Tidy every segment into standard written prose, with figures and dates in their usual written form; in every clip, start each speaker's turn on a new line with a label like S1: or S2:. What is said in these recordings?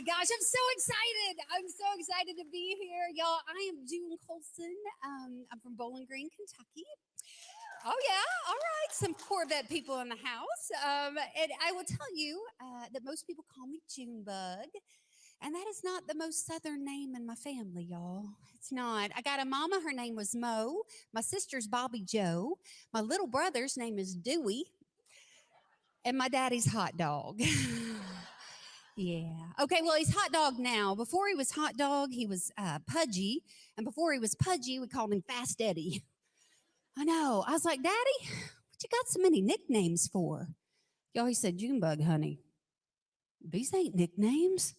S1: gosh, I'm so excited. I'm so excited to be here, y'all. I am June Colson. I'm from Bowling Green, Kentucky. Oh, yeah. All right. Some Corvette people in the house. And I will tell you that most people call me Junebug. And that is not the most southern name in my family, y'all. It's not. I got a mama. Her name was Mo. My sister's Bobby Joe. My little brother's name is Dewey. And my daddy's Hot Dog. Yeah. Okay, well, he's Hot Dog now. Before he was Hot Dog, he was Pudgy. And before he was Pudgy, we called him Fast Eddie. I know. I was like, Daddy, what you got so many nicknames for? Y'all, he said, Junebug, honey. These ain't nicknames.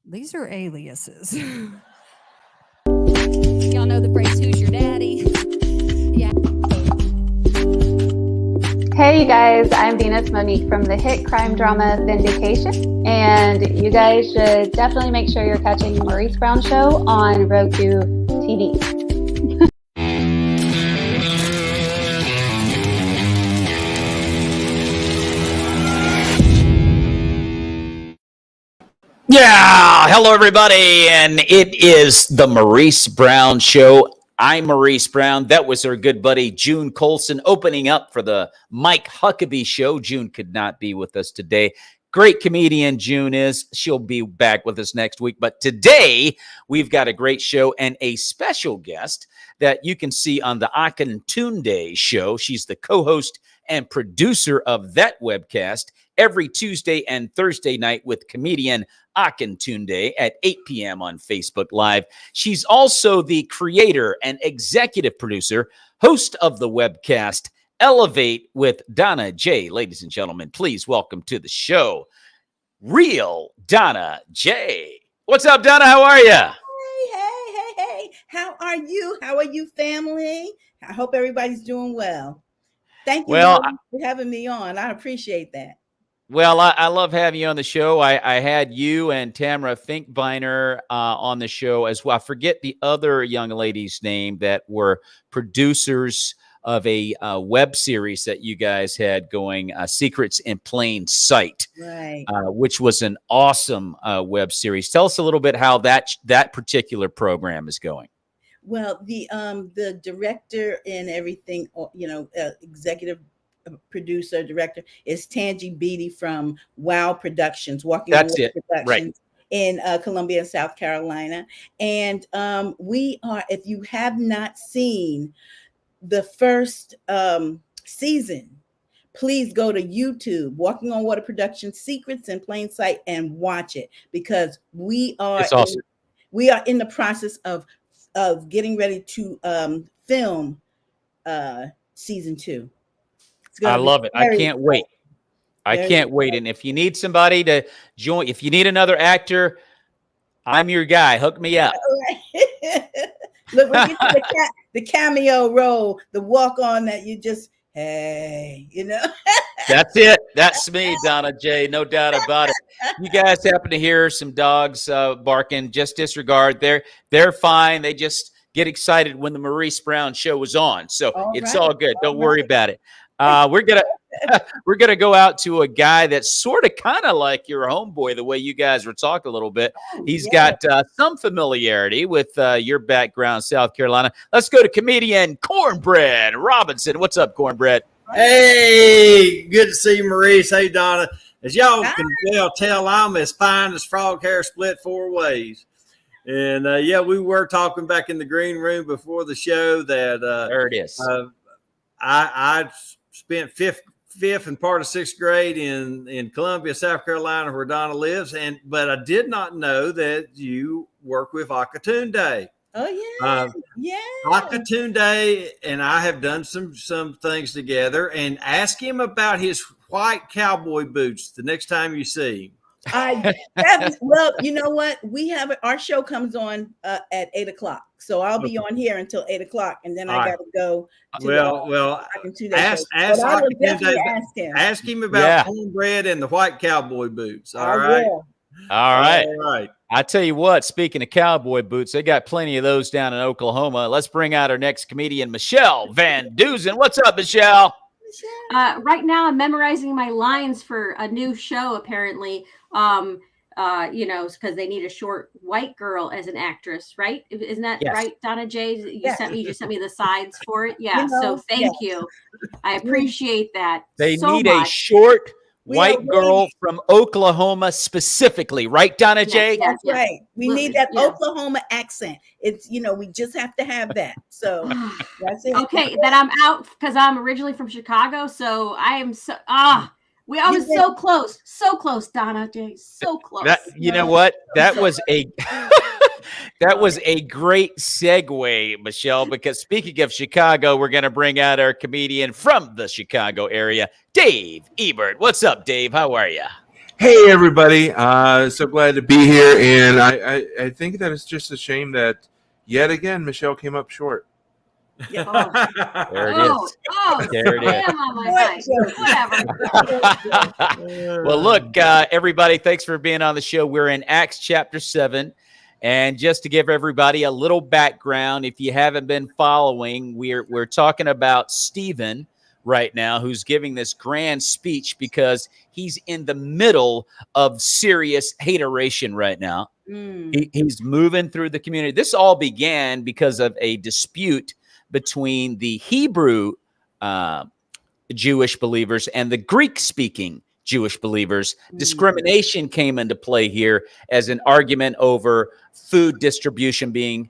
S1: These are aliases. Y'all know the phrase, who's your daddy? Yeah.
S2: Hey, you guys. I'm Venus Monique from the hit crime drama Vindication. And you guys should definitely make sure you're catching the Maurice Brown Show on Roku TV.
S3: Yeah, hello everybody, and it is the Maurice Brown Show. I'm Maurice Brown. That was our good buddy June Colson opening up for the Mike Huckabee Show. June could not be with us today. Great comedian June is. She'll be back with us next week. But today, we've got a great show and a special guest that you can see on the Akintunde Show. She's the co-host and producer of that webcast every Tuesday and Thursday night with comedian Akintunde at 8 p.m. on Facebook Live. She's also the creator and executive producer, host of the webcast Elevate with Donna J. Ladies and gentlemen, please welcome to the show, real Donna J. What's up, Donna? How are you?
S4: Hey. How are you? How are you, family? I hope everybody's doing well. Thank you for having me on. I appreciate that.
S3: Well, I love having you on the show. I had you and Tamara Finkbeiner on the show as well. I forget the other young lady's name that were producers of a web series that you guys had going, Secrets in Plain Sight,
S4: right?
S3: Which was an awesome web series. Tell us a little bit how that particular program is going.
S4: Well, the director and everything, executive producer, director is Tangi Beatty from Wow Productions,
S3: That's it.
S4: Productions,
S3: right.
S4: In Columbia, South Carolina. And we are, if you have not seen the first season, please go to YouTube, Walking on Water Productions, Secrets in Plain Sight, and watch it, because we are
S3: awesome.
S4: We are in the process of getting ready to film season 2.
S3: I love it. I can't wait. I can't wait. And if you need somebody to join, if you need another actor, I'm your guy. Hook me up.
S4: Look, we get to the cameo role, the walk on that you just, hey,
S3: That's it. That's me, Donna J. No doubt about it. You guys happen to hear some dogs barking, just disregard. They're fine. They just get excited when the Maurice Brown Show is on. So it's all good. Don't worry about it. We're gonna go out to a guy that's sort of kind of like your homeboy, the way you guys were talking a little bit. He's got some familiarity with your background, South Carolina. Let's go to comedian Cornbread Robinson. What's up, Cornbread?
S5: Hey, good to see you, Maurice. Hey, Donna. As y'all can tell, I'm as fine as frog hair split 4 ways. And we were talking back in the green room before the show that
S3: there it is.
S5: I spent fifth and part of 6th grade in Columbia, South Carolina, where Donna lives, but I did not know that you work with Akintunde.
S4: Oh yeah,
S5: Akintunde and I have done some things together. And ask him about his white cowboy boots the next time you see him.
S4: Well, you know what? We have our show comes on at 8:00, so I'll be on here until 8:00, and then I got to go.
S5: Ask him about cornbread and the white cowboy boots. All right.
S3: I tell you what, speaking of cowboy boots, they got plenty of those down in Oklahoma. Let's bring out our next comedian, Michele VanDusen. What's up, Michele?
S6: Right now, I'm memorizing my lines for a new show, apparently. because they need a short white girl as an actress, right? Isn't that
S3: Yes.
S6: right, Donna J? You
S4: Yes.
S6: just sent me the sides for it. Yeah. So thank
S4: yes.
S6: you. I appreciate that
S3: They
S6: so
S3: need
S6: much.
S3: a short
S4: We are
S3: white girl from Oklahoma specifically, right, Donna J?
S6: Yes,
S4: That's right. We need that
S6: Yeah.
S4: Oklahoma accent. It's, we just have to have that. So that's it.
S6: Okay, then I'm out because I'm originally from Chicago, so I am so I was so close, Donna J, so close.
S3: You know what? That was a that was a great segue, Michele, because speaking of Chicago, we're going to bring out our comedian from the Chicago area, Dave Ebert. What's up, Dave? How are you?
S7: Hey, everybody. So glad to be here. And I think that it's just a shame that yet again, Michele came up short.
S3: There it is. There it is.
S6: On my Whatever.
S3: Well, look, everybody, thanks for being on the show. We're in Acts chapter 7. And just to give everybody a little background, if you haven't been following, we're talking about Stephen right now, who's giving this grand speech because he's in the middle of serious hateration right now. He's moving through the community. This all began because of a dispute between the Hebrew Jewish believers and the Greek-speaking Jewish believers. Discrimination came into play here as an argument over food distribution being,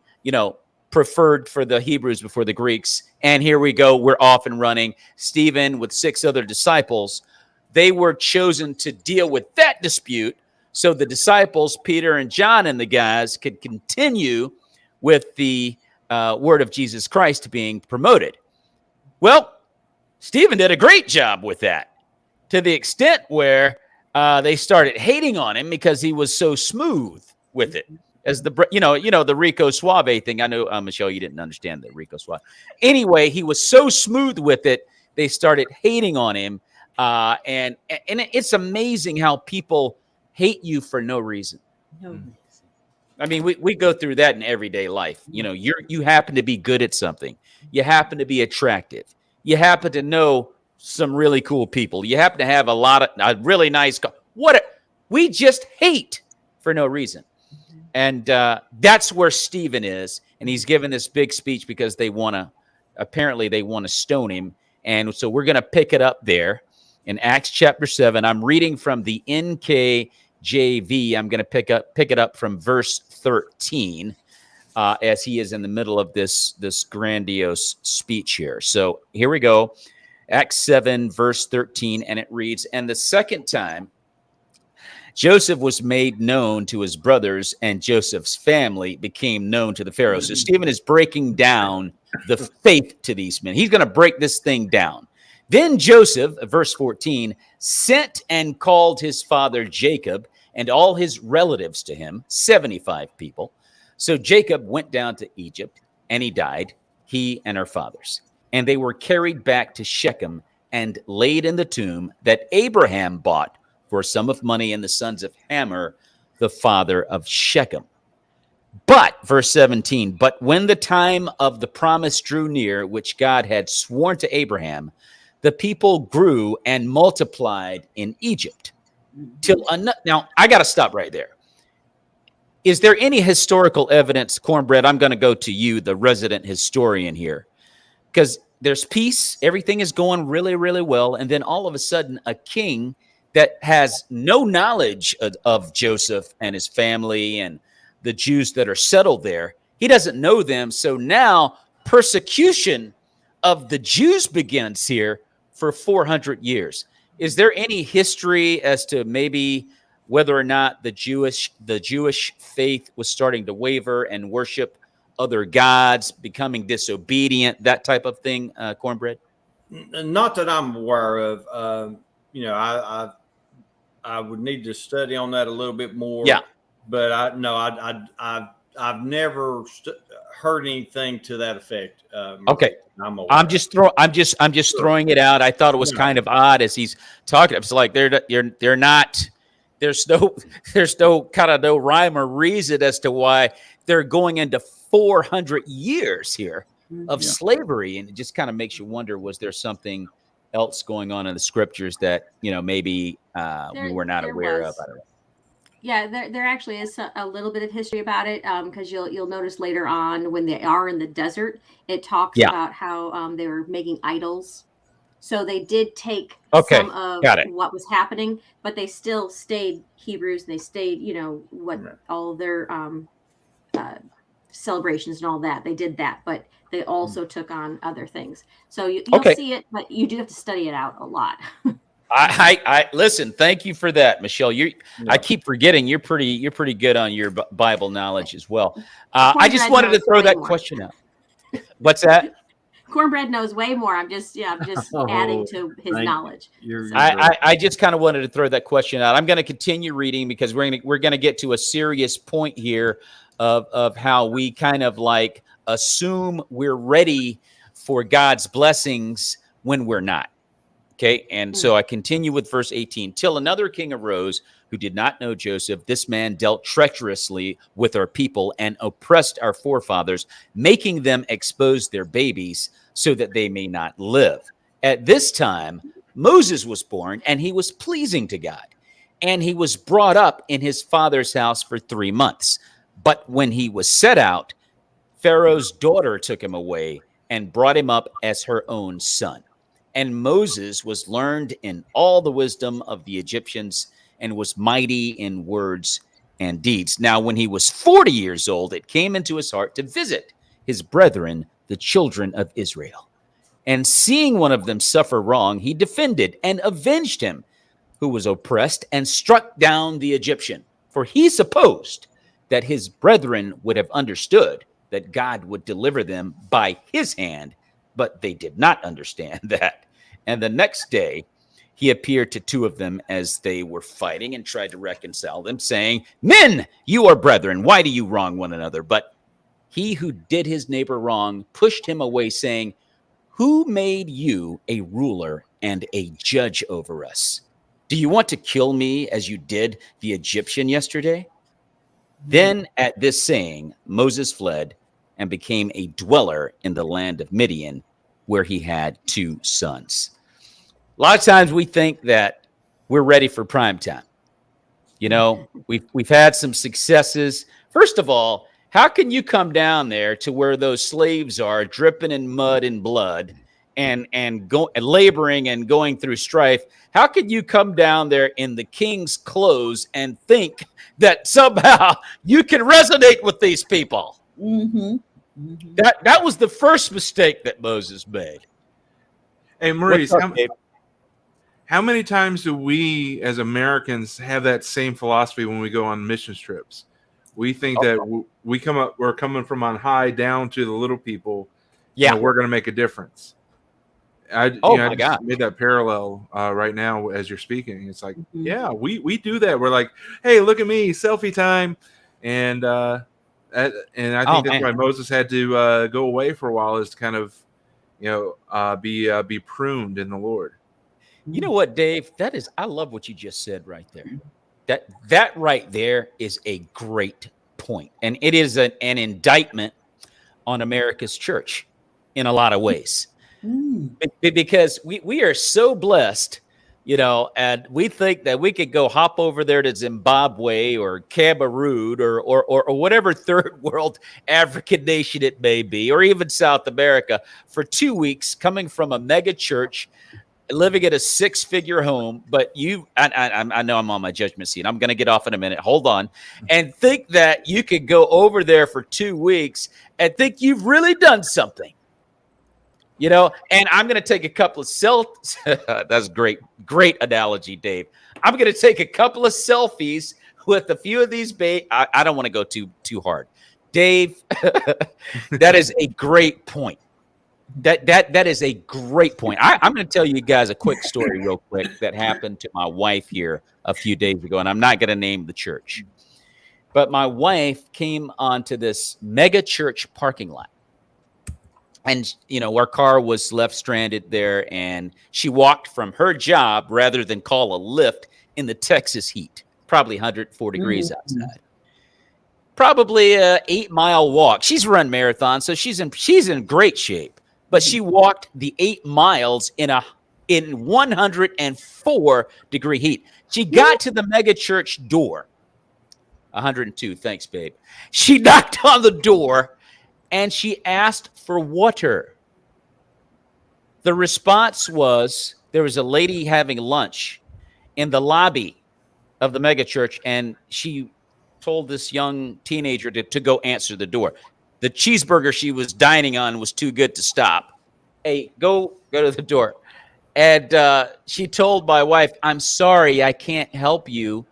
S3: preferred for the Hebrews before the Greeks. And here we go. We're off and running. Stephen, with 6 other disciples, they were chosen to deal with that dispute so the disciples, Peter and John and the guys, could continue with the word of Jesus Christ being promoted. Well, Stephen did a great job with that, to the extent where they started hating on him because he was so smooth with it. As the the Rico Suave thing. I know, Michele, you didn't understand the Rico Suave. Anyway, he was so smooth with it, they started hating on him. And it's amazing how people hate you for no reason. I mean, we go through that in everyday life. You happen to be good at something. You happen to be attractive. You happen to know some really cool people. You happen to have a really nice we just hate for no reason. And that's where Stephen is. And he's given this big speech because apparently they want to stone him. And so we're going to pick it up there in Acts chapter 7. I'm reading from the NKJV. I'm going to pick it up from verse 13 as he is in the middle of this grandiose speech here. So here we go. Acts 7, verse 13, and it reads, "And the second time Joseph was made known to his brothers, and Joseph's family became known to the Pharaoh." So Stephen is breaking down the faith to these men. He's going to break this thing down. "Then Joseph," verse 14, "sent and called his father Jacob and all his relatives to him, 75 people. So Jacob went down to Egypt, and he died, he and her fathers. And they were carried back to Shechem and laid in the tomb that Abraham bought for a sum of money, and the sons of Hamor, the father of Shechem. But," verse 17, "but when the time of the promise drew near, which God had sworn to Abraham, the people grew and multiplied in Egypt." Now, I got to stop right there. Is there any historical evidence, Cornbread? I'm going to go to you, the resident historian here, because there's peace. Everything is going really, really well. And then all of a sudden, a king that has no knowledge of Joseph and his family and the Jews that are settled there, he doesn't know them. So now persecution of the Jews begins here for 400 years. Is there any history as to maybe whether or not the Jewish faith was starting to waver and worship other gods, becoming disobedient, that type of thing, Cornbread?
S5: Not that I'm aware of. I would need to study on that a little bit more.
S3: Yeah,
S5: but I've never heard anything to that effect.
S3: Okay, I'm just throwing it out. I thought it was kind of odd as he's talking. It's like they're not. There's no kind of no rhyme or reason as to why they're going into 400 years here of slavery, and it just kind of makes you wonder: was there something else going on in the scriptures that maybe we were not aware of? I don't know.
S6: Yeah, there actually is a little bit of history about it, because you'll notice later on when they are in the desert, it talks
S3: Yeah.
S6: about how they were making idols. So they did take
S3: Okay.
S6: some of
S3: Got it.
S6: what was happening, but they still stayed Hebrews. And they stayed, what
S5: Right.
S6: all of their uh, celebrations and all that. They did that, but they also took on other things. So you'll
S3: Okay.
S6: see it, but you do have to study it out a lot.
S3: I listen. Thank you for that, Michele. I keep forgetting you're pretty good on your Bible knowledge as well. I just wanted to throw that question out. What's that?
S6: Cornbread knows way more. I'm just adding to his knowledge.
S3: I just kind of wanted to throw that question out. I'm going to continue reading because we're gonna get to a serious point here of how we kind of like assume we're ready for God's blessings when we're not. Okay, and so I continue with verse 18. Till another king arose who did not know Joseph. This man dealt treacherously with our people and oppressed our forefathers, making them expose their babies so that they may not live. At this time, Moses was born, and he was pleasing to God. And he was brought up in his father's house for 3 months. But when he was set out, Pharaoh's daughter took him away and brought him up as her own son. And Moses was learned in all the wisdom of the Egyptians and was mighty in words and deeds. Now, when he was 40 years old, it came into his heart to visit his brethren, the children of Israel. And seeing one of them suffer wrong, he defended and avenged him who was oppressed and struck down the Egyptian. For he supposed that his brethren would have understood that God would deliver them by his hand, but they did not understand that. And the next day, he appeared to 2 of them as they were fighting and tried to reconcile them, saying, Men, you are brethren. Why do you wrong one another? But he who did his neighbor wrong pushed him away, saying, Who made you a ruler and a judge over us? Do you want to kill me as you did the Egyptian yesterday? Then at this saying, Moses fled and became a dweller in the land of Midian, where he had 2 sons. A lot of times we think that we're ready for prime time. You know, we've had some successes. First of all, how can you come down there to where those slaves are dripping in mud and blood and laboring and going through strife? How could you come down there in the king's clothes and think that somehow you can resonate with these people?
S4: Mm-hmm. Mm-hmm.
S3: That was the first mistake that Moses made.
S7: Hey, Maurice,
S3: What's up, Dave?
S7: how many times do we as Americans have that same philosophy when we go on mission trips? We think that we're coming from on high down to the little people.
S3: Yeah,
S7: we're going to make a difference. I just made that parallel right now as you're speaking. It's like, yeah, we do that. We're like, hey, look at me, selfie time, and I think that's why Moses had to go away for a while, is to kind of, be pruned in the Lord.
S3: You know what, Dave? I love what you just said right there. That right there is a great point. And it is an indictment on America's church in a lot of ways. Because we are so blessed, and we think that we could go hop over there to Zimbabwe or Cameroon or whatever third world African nation it may be, or even South America for 2 weeks, coming from a mega church, living at a 6-figure home. But I know I'm on my judgment seat. I'm going to get off in a minute. Hold on. And think that you could go over there for 2 weeks and think you've really done something. And I'm going to take a couple of that's great analogy, Dave. I'm going to take a couple of selfies with a few of these I don't want to go too hard. Dave, that is a great point. That is a great point. I'm going to tell you guys a quick story real quick that happened to my wife here a few days ago, and I'm not going to name the church. But my wife came onto this mega church parking lot. And, our car was left stranded there, and she walked from her job rather than call a Lyft in the Texas heat, probably 104 degrees outside. Probably a 8-mile walk. She's run marathons, so she's in great shape. But she walked the 8 miles in 104 degree heat. She got to the mega church door, 102. Thanks, babe. She knocked on the door and she asked for water. The response was there was a lady having lunch in the lobby of the megachurch, and she told this young teenager to go answer the door. The cheeseburger she was dining on was too good to stop. Hey, go to the door. And she told my wife, "I'm sorry, I can't help you.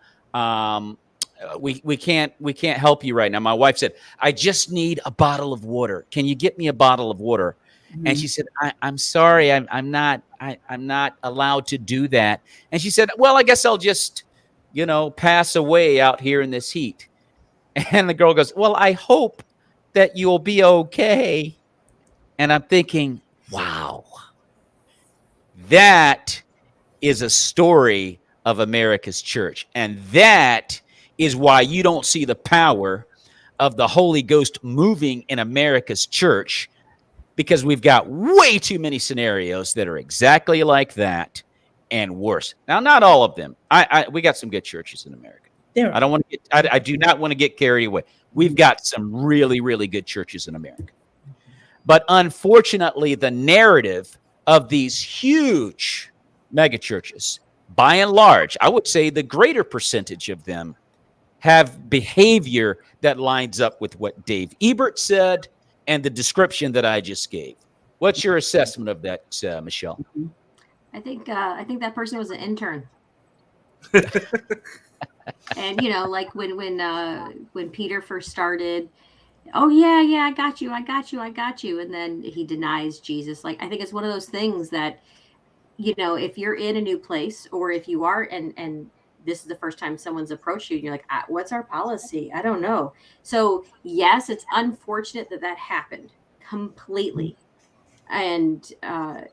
S3: We can't help you right now." My wife said, "I just need a bottle of water. Can you get me a bottle of water?" Mm-hmm. And she said, "I'm sorry, I'm not allowed to do that." And she said, "Well, I guess I'll just, pass away out here in this heat." And the girl goes, "Well, I hope that you'll be okay." And I'm thinking, wow, that is a story of America's church. And that is why you don't see the power of the Holy Ghost moving in America's church, because we've got way too many scenarios that are exactly like that and worse. Now, not all of them. We got some good churches in America. I do not want to get carried away. We've got some really, really good churches in America. But unfortunately, the narrative of these huge mega churches, by and large, I would say the greater percentage of them have behavior that lines up with what Dave Ebert said and the description that I just gave. What's your assessment of that, Michele?
S6: I think that person was an intern. And like when Peter first started, "Oh yeah, I got you," and then he denies Jesus. Like, I think it's one of those things that, if you're in a new place, or if you are, and this is the first time someone's approached you, and you're like, "What's our policy? I don't know." So yes, it's unfortunate that happened completely, and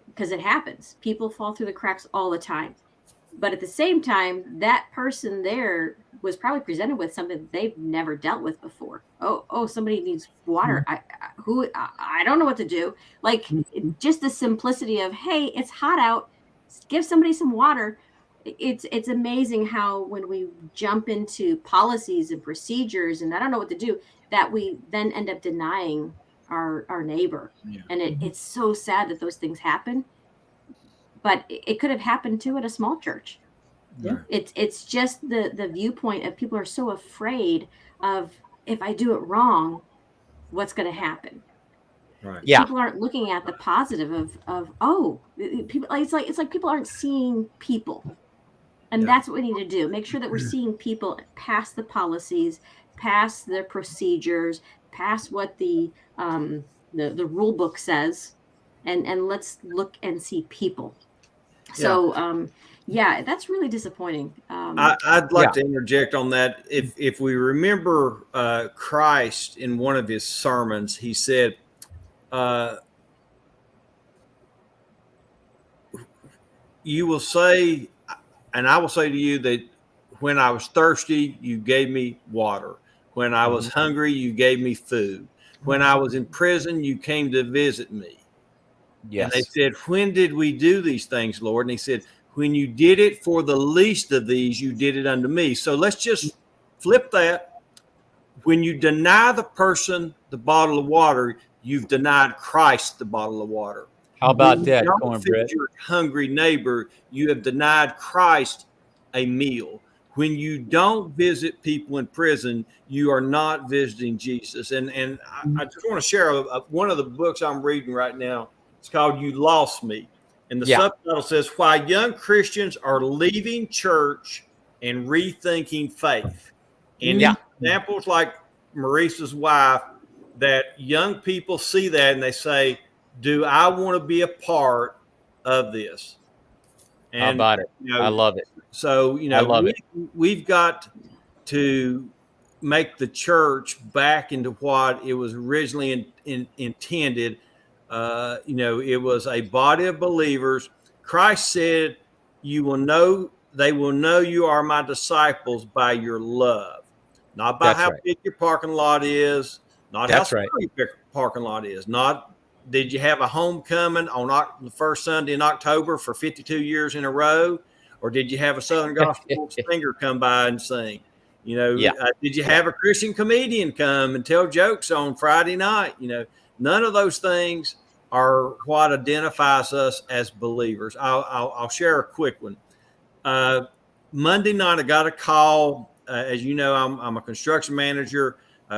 S6: because it happens, people fall through the cracks all the time. But at the same time, that person there was probably presented with something that they've never dealt with before. Oh, somebody needs water. I don't know what to do. Like, just the simplicity of, hey, it's hot out, give somebody some water. It's amazing how when we jump into policies and procedures and I don't know what to do, that we then end up denying our neighbor. Yeah. And it's so sad that those things happen. But it could have happened too at a small church. Yeah. It's just the viewpoint of people are so afraid of, if I do it wrong, what's going to happen? Right. Yeah. People aren't looking at the positive of people. It's like people aren't seeing people, and that's what we need to do. Make sure that we're seeing people past the policies, past the procedures, past what the rule book says, and let's look and see people. So, that's really disappointing.
S5: I'd like to interject on that. If we remember Christ in one of his sermons, he said, "You will say, and I will say to you that when I was thirsty, you gave me water. When I was hungry, you gave me food. When I was in prison, you came to visit me." Yes. And they said, "When did we do these things, Lord?" And he said, "When you did it for the least of these, you did it unto me." So let's just flip that. When you deny the person the bottle of water, you've denied Christ the bottle of water.
S3: How about that, Cornbread?
S5: Feed your hungry neighbor, you have denied Christ a meal. When you don't visit people in prison, you are not visiting Jesus. And I just want to share one of the books I'm reading right now. It's called "You Lost Me." And the subtitle says, "Why Young Christians Are Leaving Church and Rethinking Faith." And examples like Maurice's wife, that young people see that and they say, "Do I want to be a part of this?" And,
S3: how about it? I love it.
S5: So, we've got to make the church back into what it was originally intended. It was a body of believers. Christ said, they will know you are my disciples by your love, not by how big your parking lot is, not how small your parking lot is, not did you have a homecoming on the first Sunday in October for 52 years in a row, or did you have a Southern Gospel singer come by and sing? You know, did you have a Christian comedian come and tell jokes on Friday night? You know, none of those things are what identifies us as believers. I'll share a quick one. Monday night, I got a call. As you know, I'm a construction manager.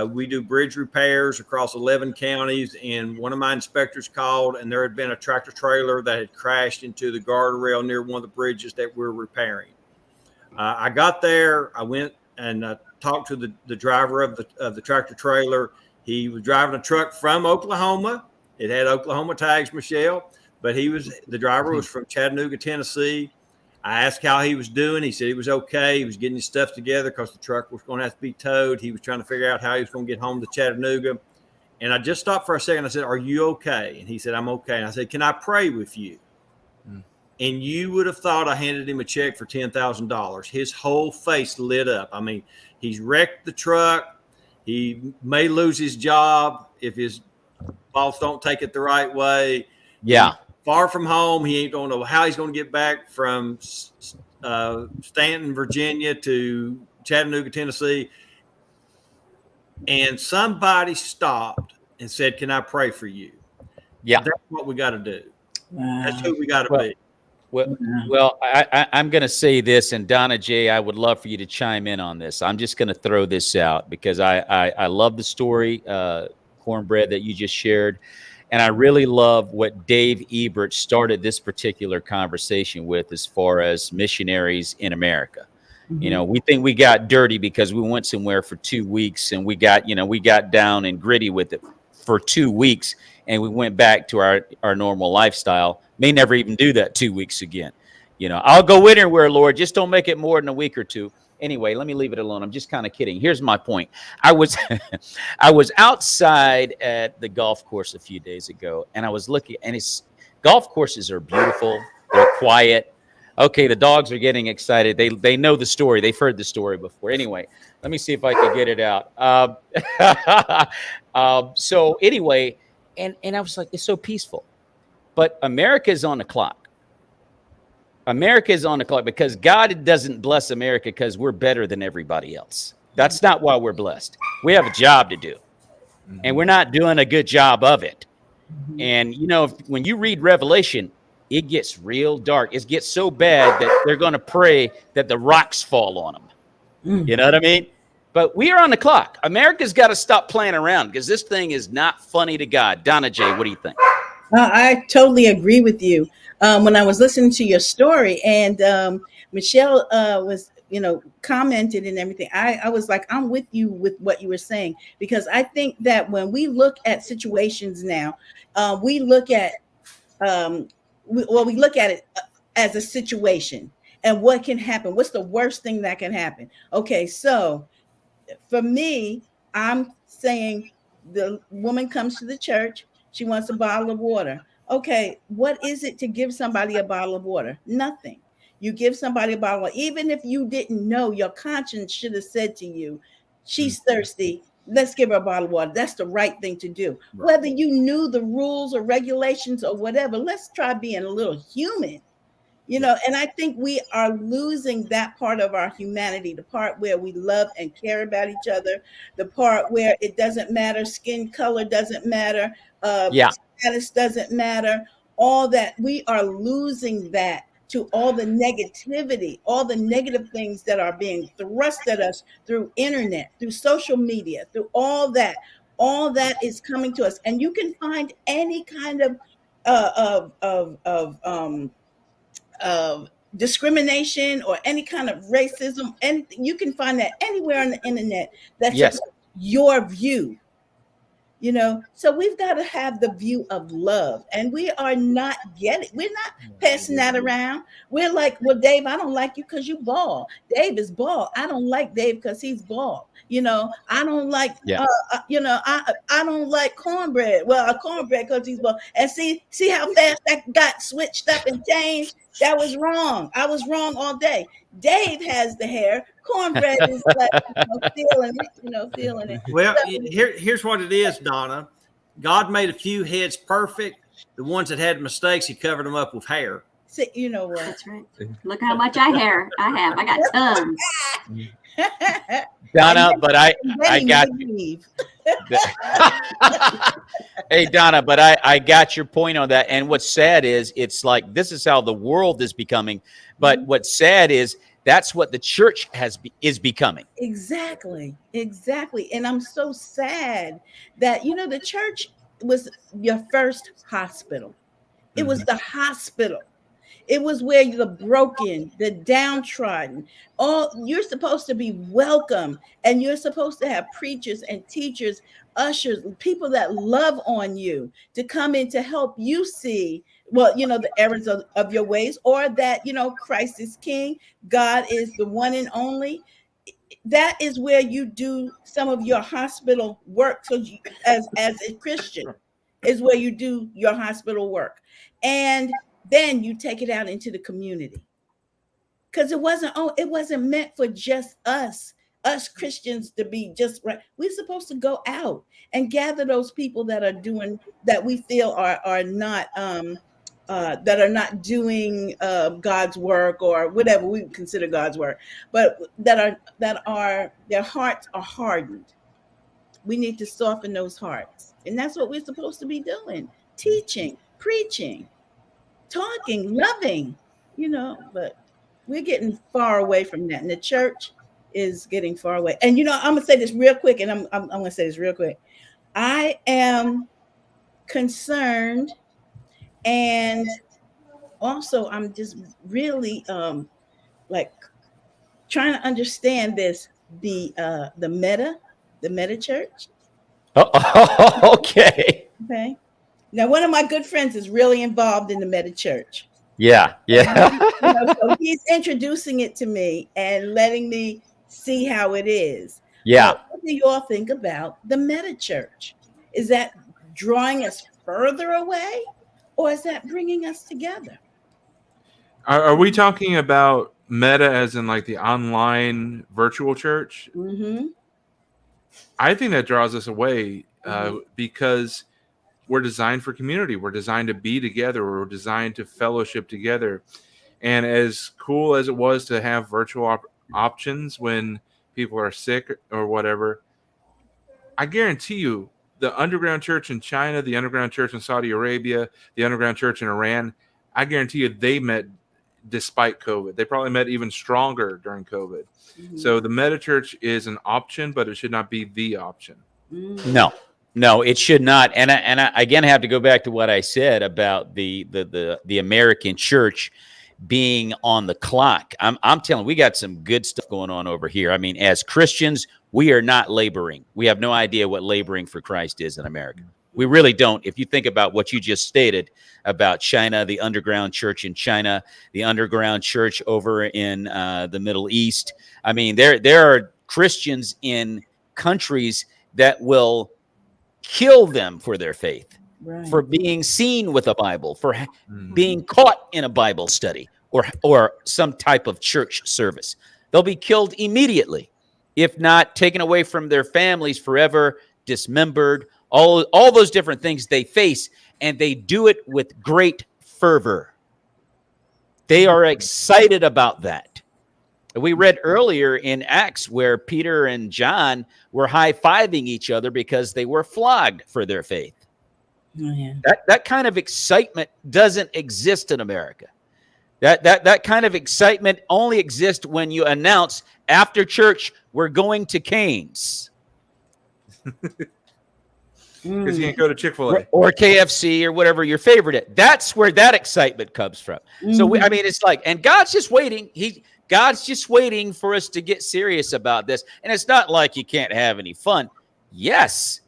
S5: We do bridge repairs across 11 counties, and one of my inspectors called, and there had been a tractor trailer that had crashed into the guardrail near one of the bridges that we're repairing. I got there. I went and talked to the driver of the tractor trailer. He was driving a truck from Oklahoma. It had Oklahoma tags, Michele, but the driver was from Chattanooga, Tennessee. I asked how he was doing. He said he was okay. He was getting his stuff together because the truck was going to have to be towed. He was trying to figure out how he was going to get home to Chattanooga. And I just stopped for a second. I said, "Are you okay?" And he said, "I'm okay." And I said, "Can I pray with you?" And you would have thought I handed him a check for $10,000. His whole face lit up. I mean, he's wrecked the truck. He may lose his job if his boss don't take it the right way.
S3: Yeah.
S5: Far from home. He ain't going to know how he's going to get back from Stanton, Virginia to Chattanooga, Tennessee. And somebody stopped and said, "Can I pray for you?"
S3: Yeah.
S5: That's what we got to do.
S4: Wow.
S5: That's who we got to be.
S3: Well, I'm going to say this, and Donna J, I would love for you to chime in on this. I'm just going to throw this out because I love the story, Cornbread, that you just shared. And I really love what Dave Ebert started this particular conversation with as far as missionaries in America. You know, we think we got dirty because we went somewhere for 2 weeks and we got down and gritty with it for 2 weeks and we went back to our normal lifestyle. May never even do that 2 weeks again. You know, I'll go anywhere, Lord, just don't make it more than a week or two. Anyway, let me leave it alone. I'm just kind of kidding. Here's my point. I was outside at the golf course a few days ago, and I was looking, and golf courses are beautiful. They're quiet. Okay, the dogs are getting excited. They know the story. They've heard the story before. Anyway, let me see if I can get it out. So anyway, and I was like, it's so peaceful. But America is on the clock. America is on the clock because God doesn't bless America because we're better than everybody else. That's not why we're blessed. We have a job to do, and we're not doing a good job of it. And, you know, when you read Revelation, it gets real dark. It gets so bad that they're going to pray that the rocks fall on them. You know what I mean? But we are on the clock. America's got to stop playing around because this thing is not funny to God. Donna J, what do you think?
S4: I totally agree with you. When I was listening to your story and Michele was, commented and everything, I was like, I'm with you with what you were saying, because I think that when we look at situations now, we look at it as a situation and what can happen. What's the worst thing that can happen? Okay, so for me, I'm saying the woman comes to the church. She wants a bottle of water. Okay, what is it to give somebody a bottle of water? Nothing. You give somebody a bottle of water. Even if you didn't know, your conscience should have said to you, she's thirsty. Let's give her a bottle of water. That's the right thing to do. Right. Whether you knew the rules or regulations or whatever, let's try being a little human. And I think we are losing that part of our humanity, the part where we love and care about each other, the part where it doesn't matter, skin color doesn't matter, status doesn't matter, all that. We are losing that to all the negativity, all the negative things that are being thrust at us through internet, through social media, through all that. All that is coming to us. And you can find any kind of discrimination or any kind of racism, and you can find that anywhere on the internet. That's your view. So we've got to have the view of love, and we are not we're not passing that around. We're like, well, Dave, I don't like you because you bald. Dave is bald. I don't like Dave because he's bald. I don't like, I don't like Cornbread. Well, a Cornbread because he's bald. And see how fast that got switched up and changed? That was wrong. I was wrong all day. Dave has the hair. Cornbread is like, feeling it.
S5: Well, here's what it is, Donna. God made a few heads perfect. The ones that had mistakes, he covered them up with hair.
S4: See, you know what?
S6: That's right. Look how much I have. I got tons.
S3: Donna, but I got Hey, Donna, but I got your point on that. And what's sad is it's like this is how the world is becoming. But what's sad is that's what the church is becoming.
S4: Exactly. And I'm so sad that, you know, the church was your first hospital. It was the hospital. It was where the broken, the downtrodden, you're supposed to be welcome, and you're supposed to have preachers and teachers, ushers, people that love on you to come in to help you see, well, you know, the errors of your ways, or that, you know, Christ is King, God is the one and only. That is where you do some of your hospital work. So you, as a Christian, is where you do your hospital work. And then you take it out into the community, because it wasn't meant for just us Christians to be just right. We're supposed to go out and gather those people that are doing that we feel are not that are not doing God's work, or whatever we consider God's work, but that are their hearts are hardened. We need to soften those hearts, and that's what we're supposed to be doing: teaching, preaching, talking, loving, you know. But we're getting far away from that, and the church is getting far away. And you know, I'm gonna say this real quick, and I'm gonna say this real quick. I am concerned, and also I'm just really like trying to understand this, the meta church.
S3: Okay.
S4: Okay. Now, one of my good friends is really involved in the meta church.
S3: Yeah.
S4: You know, so he's introducing it to me and letting me see how it is.
S3: Yeah.
S4: What do you all think about the meta church? Is that drawing us further away, or is that bringing us together?
S7: Are we talking about meta as in like the online virtual church?
S4: Mm-hmm.
S7: I think that draws us away because we're designed for community. We're designed to be together. We're designed to fellowship together. And as cool as it was to have virtual options when people are sick or whatever, I guarantee you the underground church in China, the underground church in Saudi Arabia, the underground church in Iran, I guarantee you they met despite COVID. They probably met even stronger during COVID. Mm-hmm. So the meta church is an option, but it should not be the option.
S3: No, it should not. And I again have to go back to what I said about the American church being on the clock. I'm telling you, we got some good stuff going on over here. I mean, as Christians, we are not laboring. We have no idea what laboring for Christ is in America. We really don't. If you think about what you just stated about China, the underground church in China, the underground church over in the Middle East. I mean, there are Christians in countries that will kill them for their faith, right, for being seen with a Bible, for being caught in a Bible study or some type of church service. They'll be killed immediately, if not taken away from their families forever, dismembered, all those different things they face, and they do it with great fervor. They are excited about that. We read earlier in Acts where Peter and John were high-fiving each other because they were flogged for their faith. Oh, yeah. That kind of excitement doesn't exist in America. That kind of excitement only exists when you announce, after church, we're going to Cane's.
S7: Because you can't go to Chick-fil-A.
S3: Or KFC or whatever your favorite is. That's where that excitement comes from. So, I mean, it's like, and God's just waiting. God's just waiting for us to get serious about this. And it's not like you can't have any fun. Yes.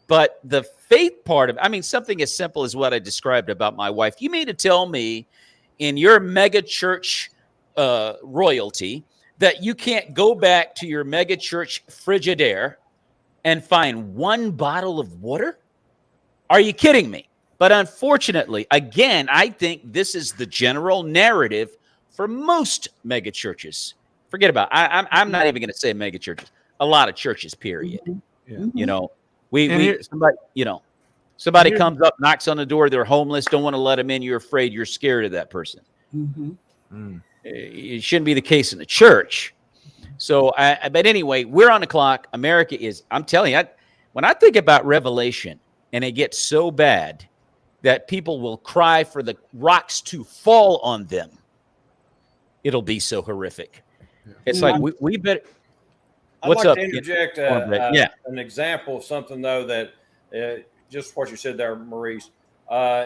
S3: But the faith part of it, I mean, something as simple as what I described about my wife. You mean to tell me in your mega church royalty that you can't go back to your mega church Frigidaire and find one bottle of water? Are you kidding me? But unfortunately, again, I think this is the general narrative for most mega churches. Forget about it. I'm not even going to say mega churches. A lot of churches, period.
S7: Yeah.
S3: You know, somebody comes up, knocks on the door. They're homeless. Don't want to let them in. You're afraid. You're scared of that person. It shouldn't be the case in the church. So, but anyway, we're on the clock. America is, I'm telling you, when I think about Revelation and it gets so bad that people will cry for the rocks to fall on them, it'll be so horrific. It's like, we better. What's
S8: I'd like
S3: up?
S8: to interject an example of something, though, that just what you said there, Maurice.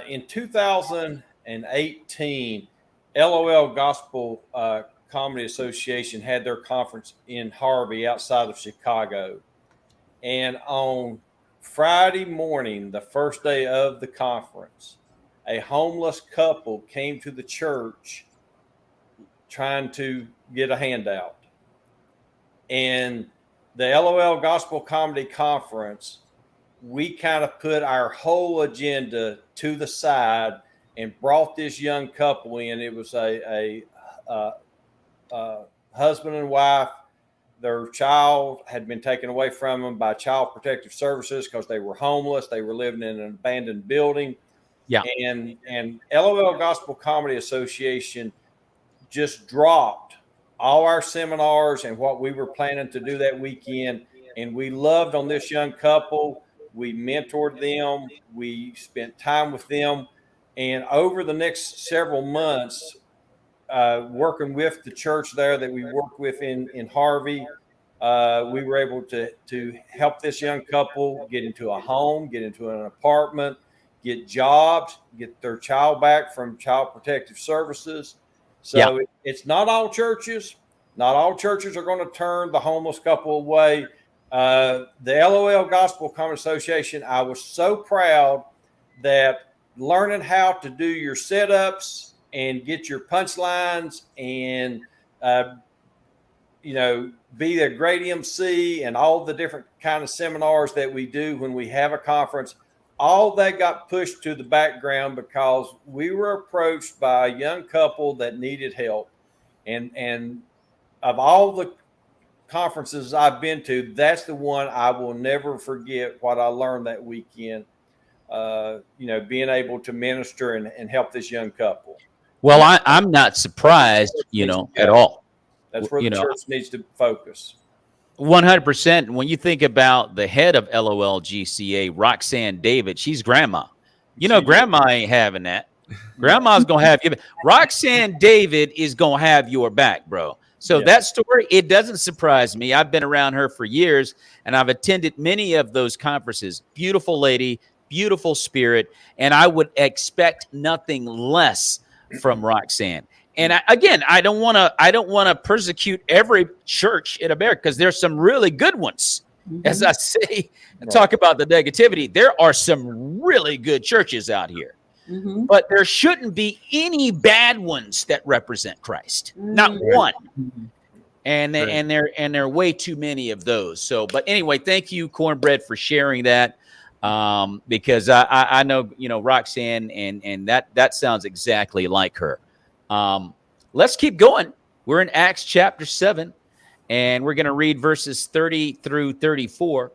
S8: In 2018, LOL Gospel Comedy Association had their conference in Harvey outside of Chicago. And on Friday morning, the first day of the conference, a homeless couple came to the church trying to get a handout. And the LOL Gospel Comedy Conference, we kind of put our whole agenda to the side and brought this young couple in. It was a husband and wife. Their child had been taken away from them by Child Protective Services because they were homeless. They were living in an abandoned building.
S3: Yeah.
S8: And LOL Gospel Comedy Association just dropped all our seminars and what we were planning to do that weekend. And we loved on this young couple. We mentored them. We spent time with them. And over the next several months, working with the church there that we worked with in Harvey, we were able to help this young couple get into a home, get into an apartment, get jobs, get their child back from Child Protective Services. So it's not all churches. Not all churches are going to turn the homeless couple away. The LOL Gospel Comedy Association, I was so proud that learning how to do your setups and get your punchlines and, be a great MC and all the different kind of seminars that we do when we have a conference, all that got pushed to the background because we were approached by a young couple that needed help. And of all the conferences I've been to, that's the one I will never forget what I learned that weekend, being able to minister and help this young couple.
S3: Well, I'm not surprised, at all.
S8: That's where the church needs to focus.
S3: 100%. When you think about the head of LOLGCA, Roxanne David, she's grandma. Grandma ain't having that. Grandma's going to have you. Roxanne David is going to have your back, bro. So that story, it doesn't surprise me. I've been around her for years, and I've attended many of those conferences. Beautiful lady, beautiful spirit, and I would expect nothing less from Roxanne. And I don't want to persecute every church in America because there's some really good ones. As I say, talk about the negativity. There are some really good churches out here. But there shouldn't be any bad ones that represent Christ. Not one. And there are way too many of those. So, but anyway, thank you, Cornbread, for sharing that. Because I know, Roxanne, and that sounds exactly like her. Let's keep going. We're in Acts chapter 7, and we're going to read verses 30 through 34.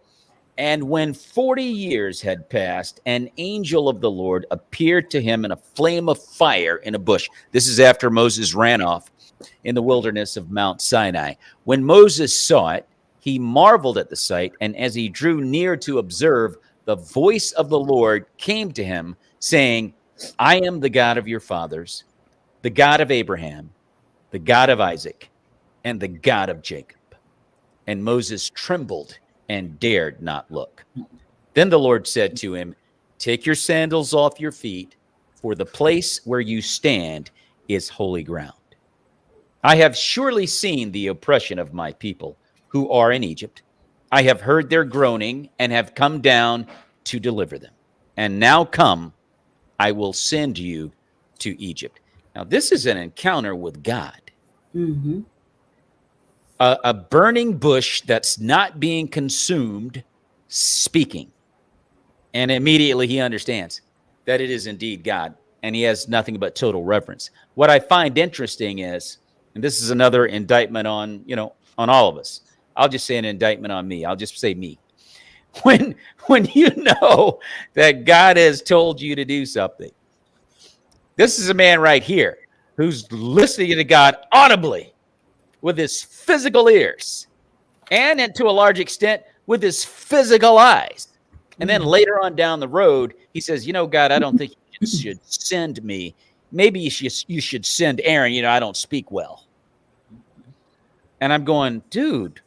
S3: And when 40 years had passed, an angel of the Lord appeared to him in a flame of fire in a bush. This is after Moses ran off in the wilderness of Mount Sinai. When Moses saw it, he marveled at the sight, and as he drew near to observe, the voice of the Lord came to him, saying, I am the God of your fathers, the God of Abraham, the God of Isaac, and the God of Jacob. And Moses trembled and dared not look. Then the Lord said to him, take your sandals off your feet, for the place where you stand is holy ground. I have surely seen the oppression of my people who are in Egypt. I have heard their groaning and have come down to deliver them. And now come, I will send you to Egypt. Now, this is an encounter with God. A burning bush that's not being consumed, speaking. And immediately he understands that it is indeed God, and he has nothing but total reverence. What I find interesting is, and this is another indictment on, on all of us. I'll just say an indictment on me. I'll just say me. When you know that God has told you to do something, this is a man right here who's listening to God audibly with his physical ears and to a large extent with his physical eyes. And then later on down the road, he says, God, I don't think you should send me. Maybe you should send Aaron. I don't speak well. And I'm going, dude,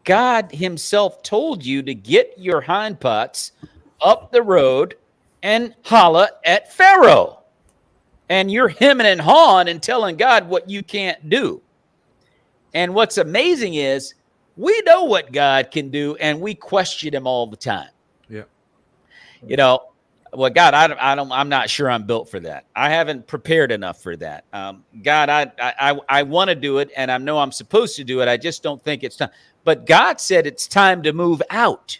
S3: God himself told you to get your hindparts up the road and holla at Pharaoh. And you're hemming and hawing and telling God what you can't do. And what's amazing is we know what God can do, and we question him all the time.
S7: Yeah.
S3: Well, God, I'm not sure I'm built for that. I haven't prepared enough for that. God, I want to do it, and I know I'm supposed to do it. I just don't think it's time. But God said it's time to move out,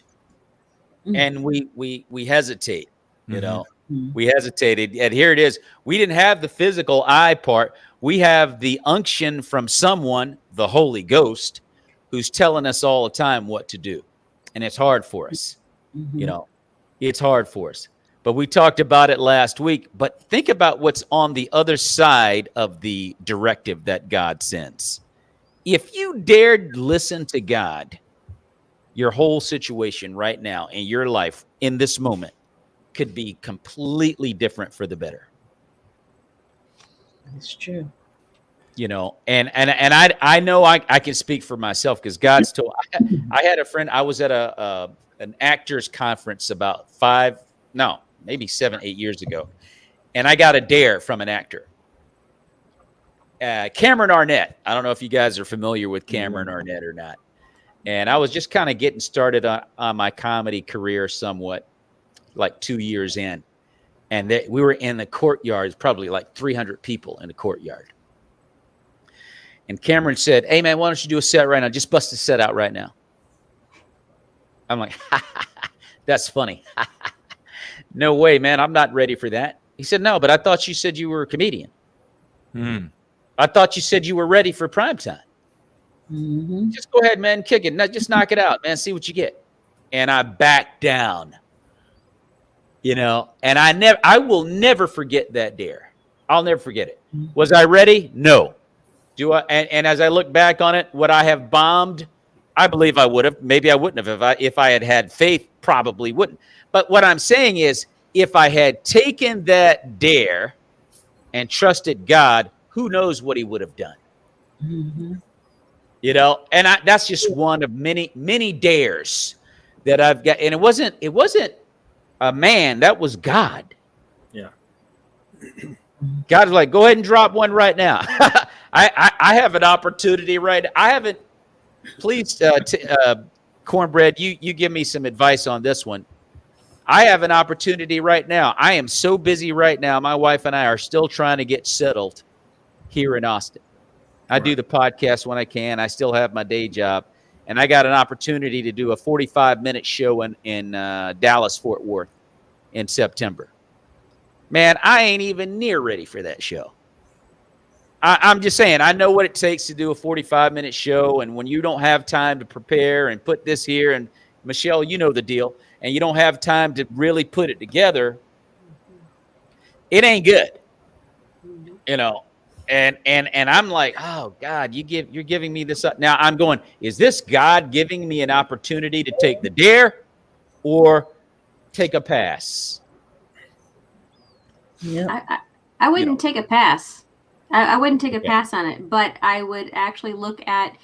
S3: and we hesitate. We hesitated, and here it is. We didn't have the physical eye part. We have the unction from someone, the Holy Ghost, who's telling us all the time what to do, and it's hard for us. It's hard for us. But we talked about it last week. But think about what's on the other side of the directive that God sends. If you dared listen to God, your whole situation right now in your life in this moment could be completely different for the better.
S4: It's true.
S3: And I know I can speak for myself because God's told. I had a friend. I was at an actors conference about 7, 8 years ago, and I got a dare from an actor, Cameron Arnett. I don't know if you guys are familiar with Cameron Arnett or not. And I was just kind of getting started on my comedy career somewhat, like 2 years in. And we were in the courtyard, probably like 300 people in the courtyard. And Cameron said, "Hey, man, why don't you do a set right now? Just bust a set out right now." I'm like, that's funny. No way, man. I'm not ready for that. He said, "No, but I thought you said you were a comedian. I thought you said you were ready for primetime. Just go ahead, man. Kick it. Just knock it out, man. See what you get." And I backed down. And I will never forget that dare. I'll never forget it. Was I ready? No. And as I look back on it, would I have bombed? I believe I would have. Maybe I wouldn't have. If I had faith, probably wouldn't. But what I'm saying is, if I had taken that dare and trusted God, who knows what he would have done? And that's just one of many, many dares that I've got. And it wasn't a man, that was God. Yeah. God's like, go ahead and drop one right now. I have an opportunity right now. I haven't, please, Cornbread, you give me some advice on this one. I have an opportunity right now. I am so busy right now. My wife and I are still trying to get settled here in Austin. I do the podcast when I can. I still have my day job. And I got an opportunity to do a 45-minute show in Dallas, Fort Worth in September. Man, I ain't even near ready for that show. I'm just saying, I know what it takes to do a 45-minute show. And when you don't have time to prepare and put this here, and Michele, you know the deal, and you don't have time to really put it together, it ain't good. And I'm like, oh God, you're giving me this up. Now I'm going, is this God giving me an opportunity to take the dare or take a pass?
S6: Yeah. I wouldn't take a pass. I wouldn't take a pass on it, but I would actually look at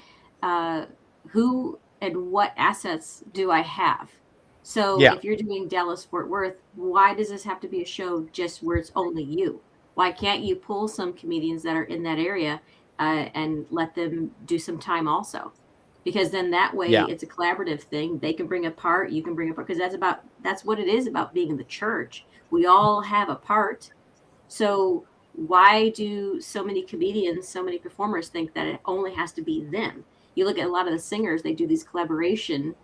S6: who and what assets do I have. So if you're doing Dallas Fort Worth, why does this have to be a show just where it's only you? Why can't you pull some comedians that are in that area and let them do some time also? Because then that way it's a collaborative thing. They can bring a part, you can bring a part, because that's what it is about being in the church. We all have a part. So why do so many comedians, so many performers think that it only has to be them? You look at a lot of the singers, they do these collaboration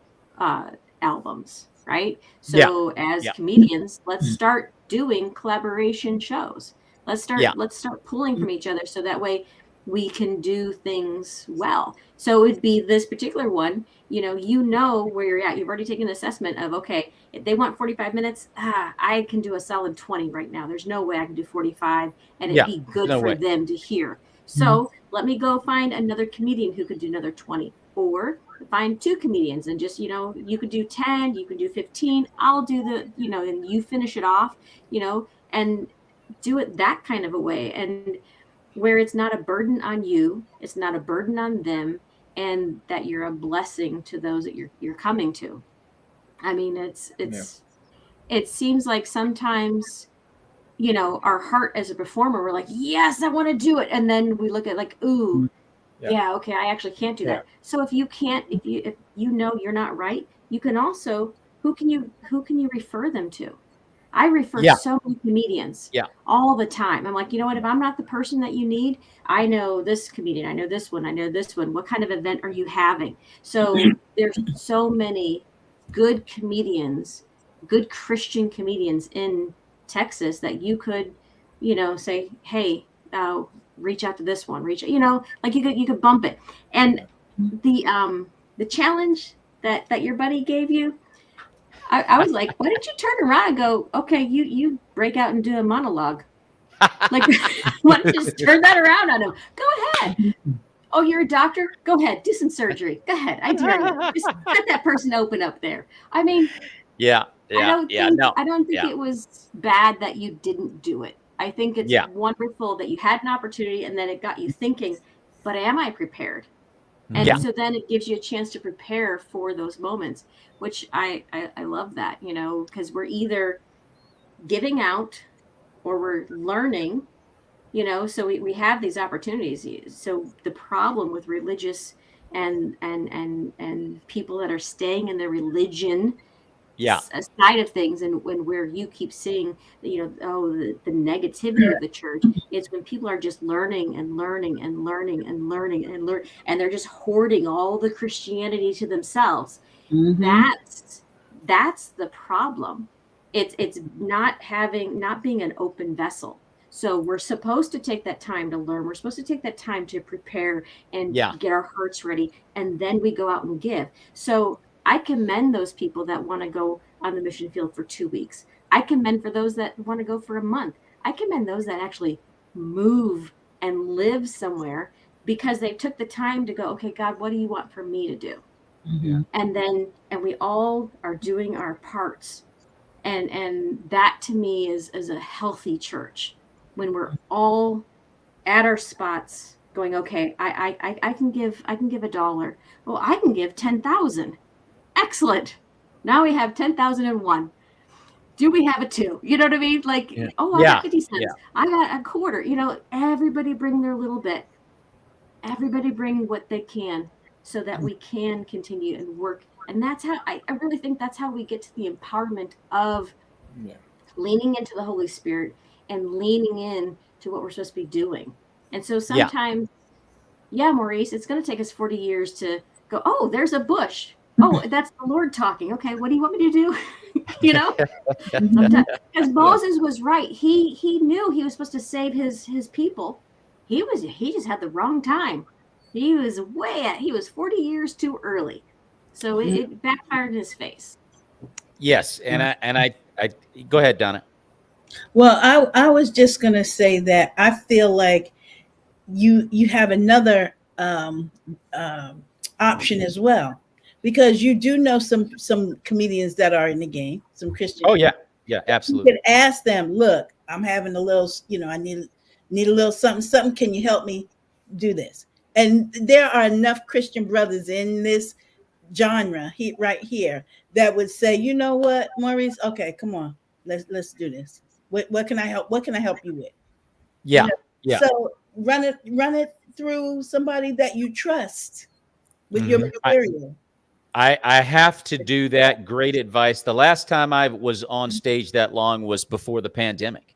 S6: albums, right? So as comedians, let's start doing collaboration shows. Let's start pulling from each other, so that way we can do things well. So it would be this particular one, you know where you're at. You've already taken an assessment of, okay, if they want 45 minutes, I can do a solid 20 right now. There's no way I can do 45 and it'd be good for them to hear. So let me go find another comedian who could do another 20, or find 2 comedians and just, you could do 10, you can do 15. I'll do and you finish it off, and do it that kind of a way. And where it's not a burden on you, it's not a burden on them, and that you're a blessing to those that you're coming to. I mean, it seems like sometimes, our heart as a performer, we're like, yes, I want to do it. And then we look at like, ooh, yeah, okay, I actually can't do that. So if you can't, if you know you're not right, you can also, who can you refer them to? I refer so many comedians all the time. I'm like, you know what? If I'm not the person that you need, I know this comedian. I know this one. I know this one. What kind of event are you having? So there's so many good comedians, good Christian comedians in Texas that you could, say, hey, reach out to this one. Like you could bump it. And the challenge that your buddy gave you, I was like, why don't you turn around and go, okay, you break out and do a monologue. Like, why don't you just turn that around on him? Go ahead. Oh, you're a doctor? Go ahead. Do some surgery. Go ahead. I dare you. Just let that person open up there. I mean, I don't think it was bad that you didn't do it. I think it's wonderful that you had an opportunity and then it got you thinking, but am I prepared? And so then it gives you a chance to prepare for those moments, which I love that, because we're either giving out or we're learning, so we have these opportunities. So the problem with religious and people that are staying in their religion side of things, and where you keep seeing, the negativity of the church, it's when people are just learning and learning and learning and learning and they're just hoarding all the Christianity to themselves. That's the problem. It's not being an open vessel. So we're supposed to take that time to learn. We're supposed to take that time to prepare and get our hearts ready, and then we go out and give. So I commend those people that want to go on the mission field for 2 weeks. I commend for those that want to go for a month. I commend those that actually move and live somewhere because they took the time to go, okay, God, what do you want for me to do? And we all are doing our parts. And that to me is a healthy church, when we're all at our spots going, okay, I can give $1. Well, I can give 10,000. Excellent. Now we have 10,001. Do we have a 2? You know what I mean? Like, I got 50 cents. I got a quarter. Everybody bring their little bit. Everybody bring what they can so that we can continue and work. And that's how I really think that's how we get to the empowerment of leaning into the Holy Spirit and leaning in to what we're supposed to be doing. And so sometimes, Maurice, it's going to take us 40 years to go, oh, there's a bush. Oh, that's the Lord talking. Okay, what do you want me to do? Because Moses was right. He knew he was supposed to save his people. He just had the wrong time. He was he was 40 years too early. So it backfired in his face. Yes,
S3: and I go ahead, Donna.
S4: Well, I was just gonna say that I feel like you have another option as well, because you do know some comedians that are in the game, some Christian.
S3: Oh yeah, absolutely.
S4: You could ask them, look, I'm having a little, I need a little something. Can you help me do this? And there are enough Christian brothers in this genre right here that would say, you know what, Maurice, okay, come on, let's do this. What can I help you with? So run it through somebody that you trust with your material.
S3: I have to do that. Great advice. The last time I was on stage that long was before the pandemic.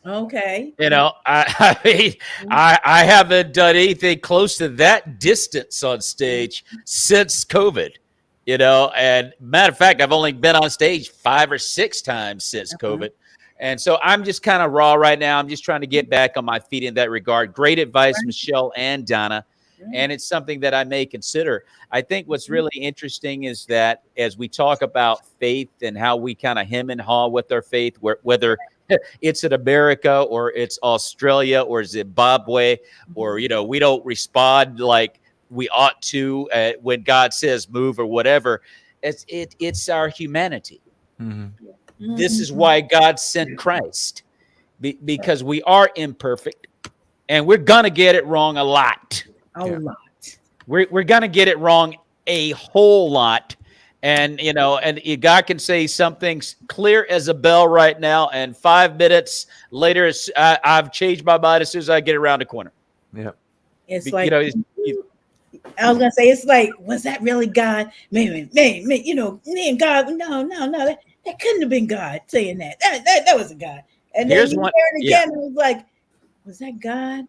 S4: Okay.
S3: I haven't done anything close to that distance on stage since COVID, and matter of fact, I've only been on stage 5 or 6 times since COVID. And so I'm just kind of raw right now. I'm just trying to get back on my feet in that regard. Great advice, Michele and Donna. And it's something that I may consider. I think what's really interesting is that as we talk about faith and how we kind of hem and haw with our faith, whether it's in America or it's Australia or Zimbabwe, or, we don't respond like we ought to when God says move or whatever. It's our humanity.
S7: Mm-hmm.
S3: This is why God sent Christ, because we are imperfect and we're going to get it wrong a lot.
S4: A lot.
S3: We're going to get it wrong a whole lot. And, God can say something clear as a bell right now, and 5 minutes later, I've changed my mind as soon as I get around the corner.
S7: Yeah.
S4: It's like, I was going to say, it's like, was that really God? Man, me and God, no, that couldn't have been God saying that. That wasn't God. And then
S3: Here's
S4: you
S3: one,
S4: heard it again, and it was like, was that God?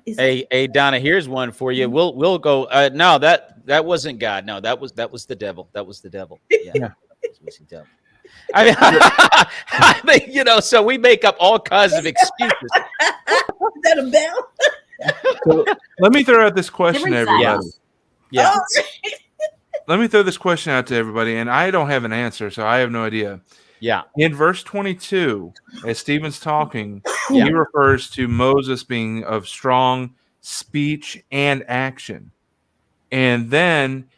S3: Hey, Donna, here's one for you. We'll go. No, that wasn't God. No, that was the devil. That was the devil. Yeah. That was the devil. I mean, so we make up all kinds of excuses.
S4: Is that a bell?
S7: So let me throw out this question to everybody.
S3: Yeah.
S7: Let me throw this question out to everybody, and I don't have an answer, so I have no idea.
S3: Yeah.
S7: In verse 22, as Stephen's talking, he refers to Moses being of strong speech and action. And then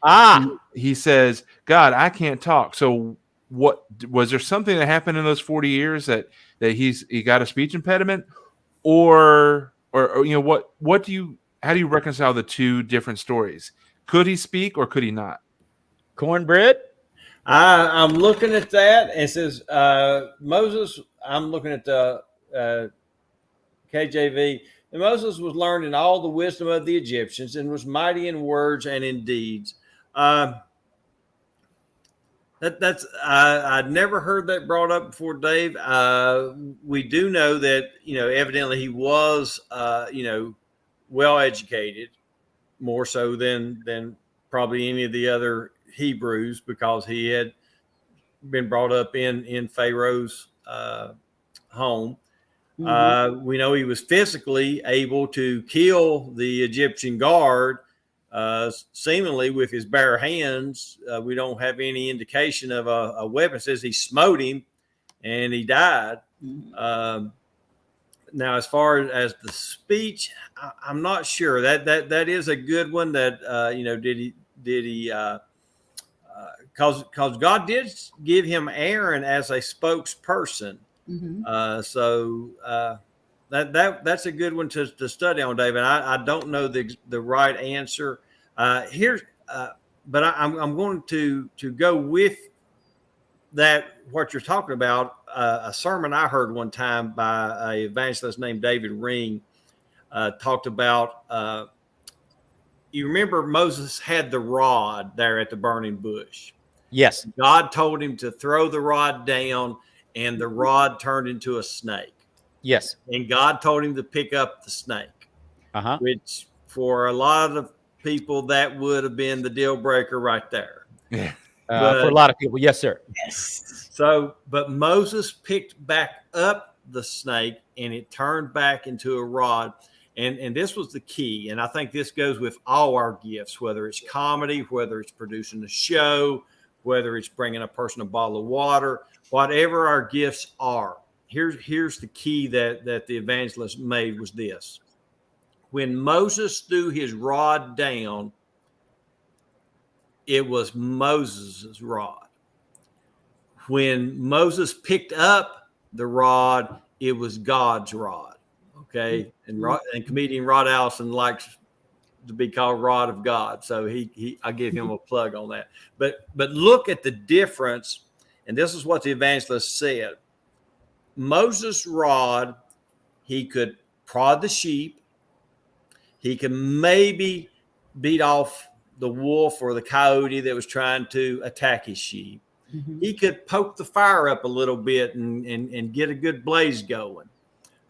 S7: he says, God, I can't talk. So what was there something that happened in those 40 years that he got a speech impediment? Or how do you reconcile the two different stories? Could he speak or could he not?
S3: Cornbread?
S8: I'm looking at that. It says Moses. I'm looking at the KJV. And Moses was learned in all the wisdom of the Egyptians and was mighty in words and in deeds. I'd never heard that brought up before, Dave. We do know that evidently he was well educated, more so than probably any of the other Hebrews, because he had been brought up in Pharaoh's home. Mm-hmm. We know he was physically able to kill the Egyptian guard, seemingly with his bare hands. We don't have any indication of a weapon. It says he smote him and he died. Mm-hmm. Now, as far as the speech, I'm not sure. That is a good one. That did he because God did give him Aaron as a spokesperson. Mm-hmm. So that's a good one to study on, David. I don't know the right answer here, but I'm going to go with that. What you're talking about, a sermon I heard one time by an evangelist named David Ring talked about. You remember Moses had the rod there at the burning bush.
S3: Yes.
S8: God told him to throw the rod down, and the rod turned into a snake.
S3: Yes.
S8: And God told him to pick up the snake, which for a lot of people, that would have been the deal breaker right there.
S3: Yeah. For a lot of people. Yes, sir.
S8: Yes. So, but Moses picked back up the snake and it turned back into a rod. And this was the key. And I think this goes with all our gifts, whether it's comedy, whether it's producing a show, whether it's bringing a person a bottle of water, whatever our gifts are. Here's the key that the evangelist made was this. When Moses threw his rod down, it was Moses' rod. When Moses picked up the rod, it was God's rod. Okay. And comedian Rod Allison likes to be called Rod of God. So I give him a plug on that. But look at the difference. And this is what the evangelist said. Moses' rod, he could prod the sheep. He could maybe beat off the wolf or the coyote that was trying to attack his sheep. Mm-hmm. He could poke the fire up a little bit and get a good blaze going.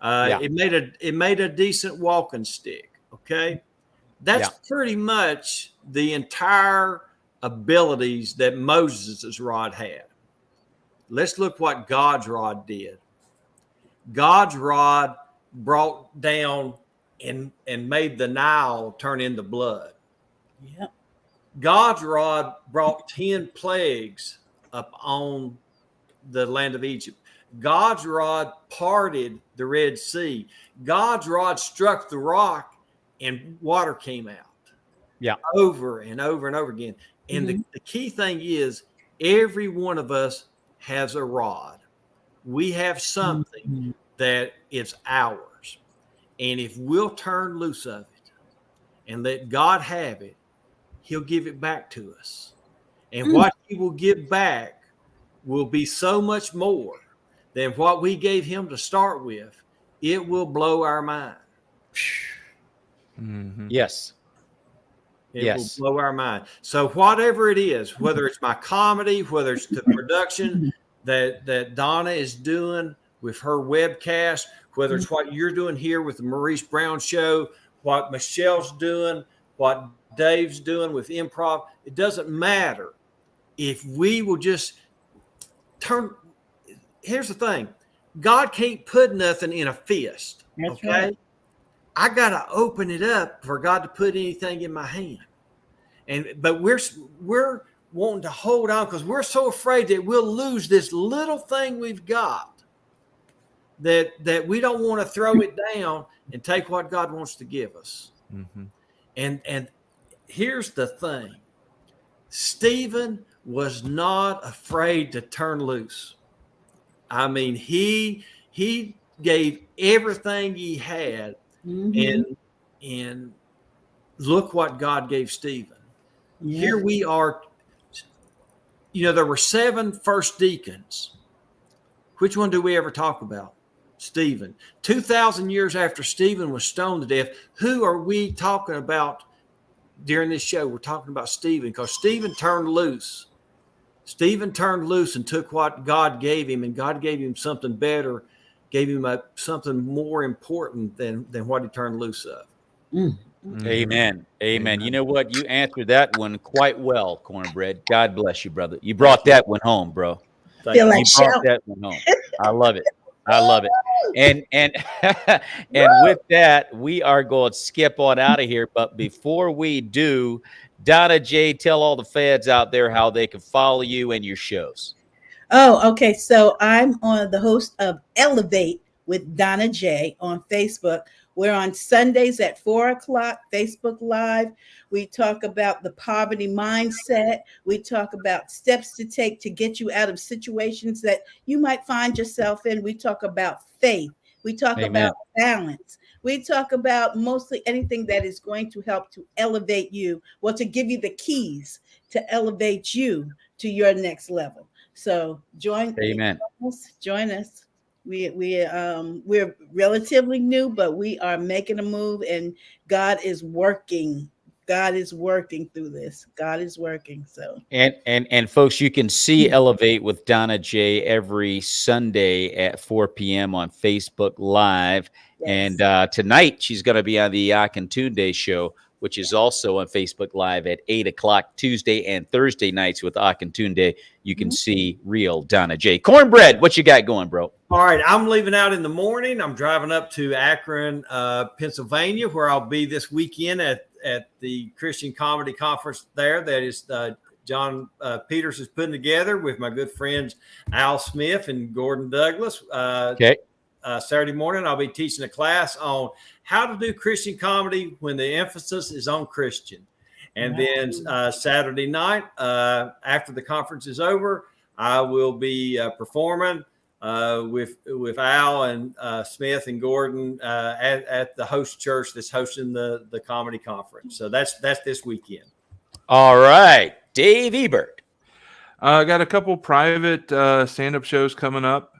S8: It made a decent walking stick. Okay. That's pretty much the entire abilities that Moses' rod had. Let's look what God's rod did. God's rod brought down and made the Nile turn into blood.
S4: Yep.
S8: God's rod brought 10 plagues up on the land of Egypt. God's rod parted the Red Sea. God's rod struck the rock and water came out.
S3: Yeah.
S8: Over and over and over again. And the key thing is every one of us has a rod. We have something that is ours. And if we'll turn loose of it and let God have it, he'll give it back to us. And what he will give back will be so much more than what we gave him to start with. It will blow our mind.
S3: Yes.
S8: It will blow our mind. So whatever it is, whether it's my comedy, whether it's the production that Donna is doing with her webcast, whether it's what you're doing here with the Maurice Brown Show, what Michelle's doing, what Dave's doing with improv, it doesn't matter. If we will just turn, here's the thing. God can't put nothing in a fist.
S4: That's right.
S8: I got to open it up for God to put anything in my hand. But we're wanting to hold on because we're so afraid that we'll lose this little thing we've got that we don't want to throw it down and take what God wants to give us. And here's the thing. Stephen was not afraid to turn loose. I mean, he gave everything he had, and look what God gave Stephen. Here we are. You know, there were 7 first deacons. Which one do we ever talk about? Stephen. 2,000 years after Stephen was stoned to death, who are we talking about during this show? We're talking about Stephen, because Stephen turned loose. Stephen turned loose and took what God gave him, and God gave him something better, gave him something more important than what he turned loose of.
S3: Amen. Amen. You know what? You answered that one quite well, Cornbread. God bless you, brother. You brought that one home, bro.
S4: Feel like
S3: You brought that one home. I love it. I love it. And and with that, we are going to skip on out of here. But before we do, Donna J, tell all the fans out there how they can follow you and your shows.
S4: Oh, okay. So I'm on the host of Elevate with Donna J on Facebook. We're on Sundays at 4:00, Facebook Live. We talk about the poverty mindset. We talk about steps to take to get you out of situations that you might find yourself in. We talk about faith. We talk about balance. We talk about mostly anything that is going to help to elevate you, well, to give you the keys to elevate you to your next level. So join us. We're relatively new, but we are making a move, and God is working. God is working through this. God is working. So
S3: and folks, you can see Elevate with Donna J every Sunday at 4 p.m. on Facebook Live.
S4: Yes.
S3: And tonight she's going to be on the Akintunde show, which is also on Facebook Live at 8:00 Tuesday and Thursday nights with Akintunde. You can see real Donna J. Cornbread, what you got going, bro?
S8: All right, I'm leaving out in the morning. I'm driving up to Akron, Pennsylvania, where I'll be this weekend at the Christian Comedy Conference there. That is John Peters is putting together with my good friends Al Smith and Gordon Douglas. Saturday morning, I'll be teaching a class on how to do Christian comedy when the emphasis is on Christian. And then Saturday night, after the conference is over, I will be performing with Al and Smith and Gordon at the host church that's hosting the comedy conference. So that's this weekend.
S3: All right, Dave Ebert.
S7: I got a couple private stand-up shows coming up.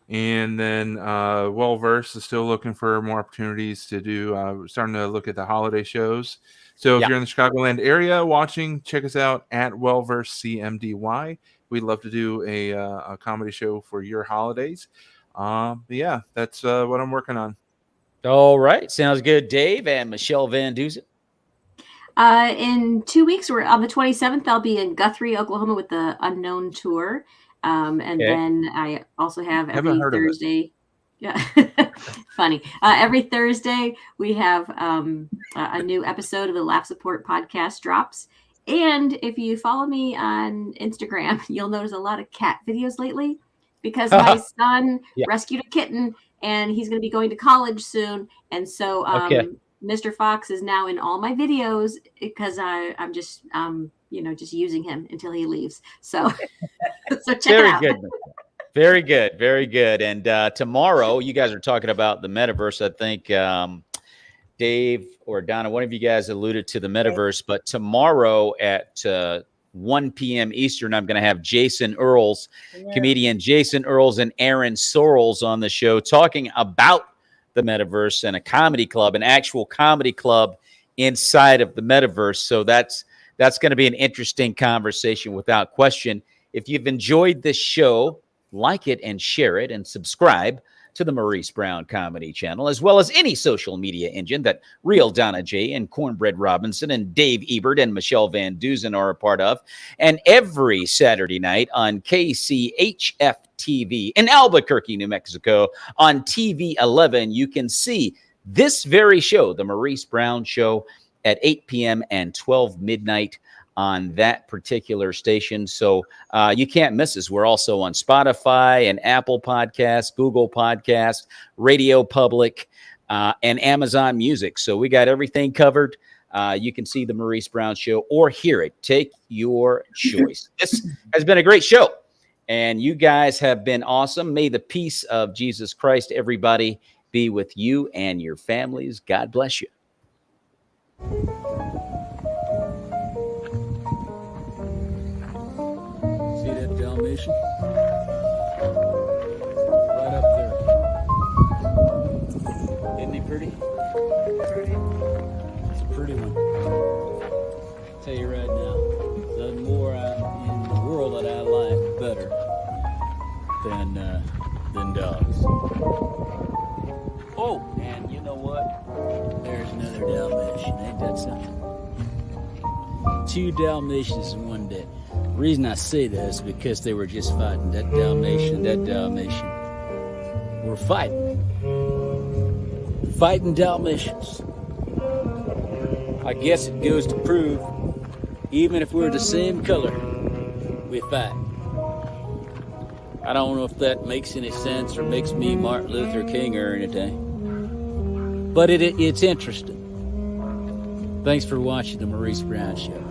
S7: And then Well Versed is still looking for more opportunities to do. Starting to look at the holiday shows. So if you're in the Chicagoland area watching, check us out at Well Versed CMDY. We'd love to do a comedy show for your holidays. Yeah, that's what I'm working on.
S3: All right, sounds good, Dave and Michele VanDusen.
S6: In 2 weeks, we're on the 27th. I'll be in Guthrie, Oklahoma with the Unknown Tour. And then I also have every
S7: Haven't heard of it.
S6: Thursday. Yeah, funny. Every Thursday we have a new episode of the Laugh Support podcast drops. And if you follow me on Instagram, you'll notice a lot of cat videos lately because my son rescued a kitten and he's going to be going to college soon. And so Mr. Fox is now in all my videos because I'm just, just using him until he leaves. So, check it out.
S3: Good. Very good. Very good. And tomorrow, you guys are talking about the metaverse. I think Dave or Donna, one of you guys alluded to the metaverse. But tomorrow at 1 p.m. Eastern, I'm going to have Jason Earls, comedian Jason Earls and Aaron Sorrells on the show talking about the metaverse and a comedy club, an actual comedy club inside of the metaverse. So that's going to be an interesting conversation without question. If you've enjoyed this show, like it and share it and subscribe to the Maurice Brown Comedy Channel, as well as any social media engine that Real Donna J and Cornbread Robinson and Dave Ebert and Michele VanDusen are a part of. And every Saturday night on KCHF TV in Albuquerque, New Mexico, on TV 11, you can see this very show, the Maurice Brown Show, at 8 p.m. and 12 midnight on that particular station. So you can't miss us. We're also on Spotify and Apple Podcasts, Google Podcasts, Radio Public, and Amazon Music. So we got everything covered. You can see the Maurice Brown Show or hear it. Take your choice. This has been a great show, and you guys have been awesome. May the peace of Jesus Christ, everybody, be with you and your families. God bless you.
S9: Dalmatian right up there. Isn't he pretty? It's a pretty one. I'll tell you right now, there's more in the world that I like better than dogs. Oh, and you know what? There's another Dalmatian. Ain't that something? 2 Dalmatians in one day. The reason I say that is because they were just fighting. That Dalmatian were fighting. Fighting Dalmatians. I guess it goes to prove, even if we're the same color, we fight. I don't know if that makes any sense or makes me Martin Luther King or anything. But it's interesting. Thanks for watching the Maurice Brown Show.